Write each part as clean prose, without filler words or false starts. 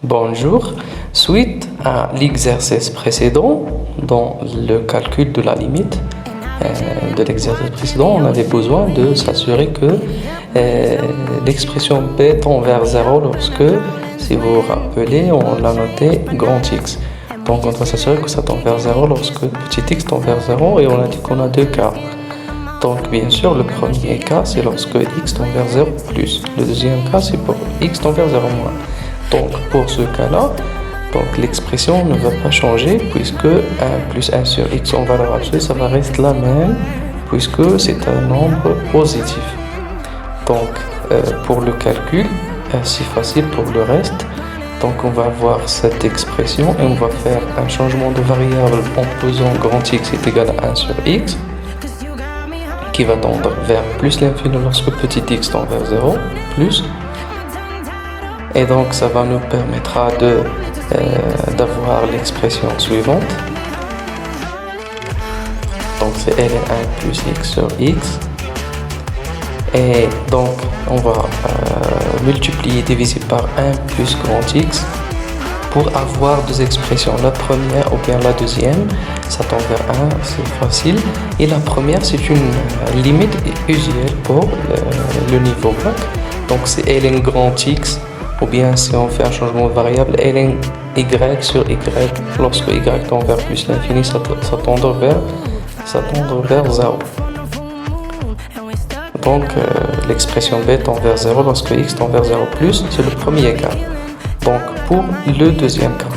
Bonjour. Suite à l'exercice précédent, dans le calcul de la limite de l'exercice précédent, on avait besoin de s'assurer que l'expression b tend vers 0 lorsque, si vous vous rappelez, on l'a noté grand X. Donc on doit s'assurer que ça tend vers 0 lorsque petit x tend vers 0 et on a dit qu'on a deux cas. Donc bien sûr, le premier cas, c'est lorsque x tend vers 0 plus. Le deuxième cas, c'est pour x tend vers 0 moins. Donc pour ce cas-là, l'expression ne va pas changer puisque 1 plus 1 sur x en valeur absolue, ça va rester la même puisque c'est un nombre positif. Donc pour le calcul, c'est facile pour le reste. Donc on va avoir cette expression et on va faire un changement de variable en posant grand x est égal à 1 sur x qui va tendre vers plus l'infini lorsque petit x tend vers 0, plus. Et donc ça va nous permettra d'avoir l'expression suivante. Donc c'est ln 1 plus x sur x. Et donc on va multiplier, diviser par 1 plus grand x pour avoir deux expressions. La première ou bien la deuxième, ça tend vers 1, c'est facile. Et la première, c'est une limite usuelle pour le niveau grec. Donc c'est ln grand x, ou bien si on fait un changement de variable, ln y sur y, lorsque y tend vers plus l'infini, ça tend vers 0. Donc l'expression b tend vers 0 lorsque x tend vers 0 plus, c'est le premier cas. Donc pour le deuxième cas,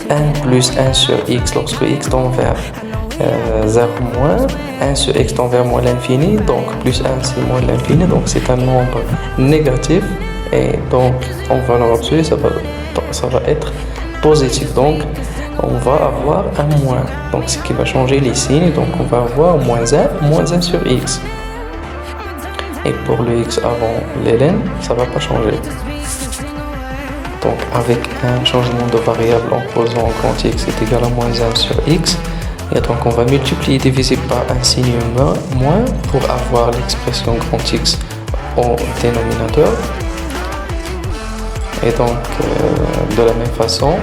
1 plus 1 sur x lorsque x tend vers 0 moins, 1 sur x tend vers moins l'infini, donc plus 1 c'est moins l'infini, donc c'est un nombre négatif et donc en valeur absolue ça va être positif. Donc on va avoir un moins, donc ce qui va changer les signes, donc on va avoir moins 1 sur x. Et pour le x avant ln, ça va pas changer. Donc avec un changement de variable en posant grand x est égal à moins 1 sur x, et donc on va multiplier et diviser par un signe moins pour avoir l'expression grand x au dénominateur. Et donc de la même façon,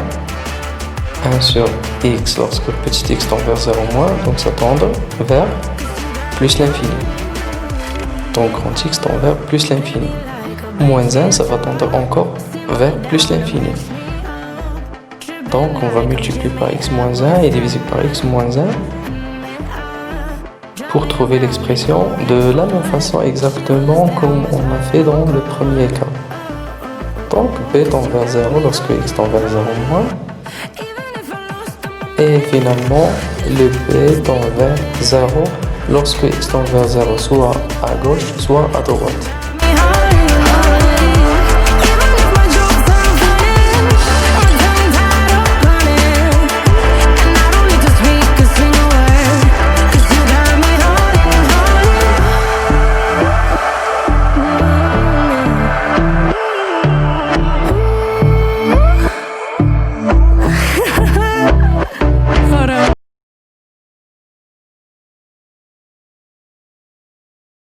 1 sur x lorsque petit x tend vers 0 moins, donc ça tend vers plus l'infini. Donc grand x tend vers plus l'infini. Moins 1, ça va tendre encore vers plus l'infini. Donc on va multiplier par x moins 1 et diviser par x moins 1 pour trouver l'expression de la même façon exactement comme on a fait dans le premier cas. Donc b tend vers 0 lorsque x tend vers 0 moins. Et finalement le b tend vers 0 lorsque x tend vers 0 soit à gauche soit à droite.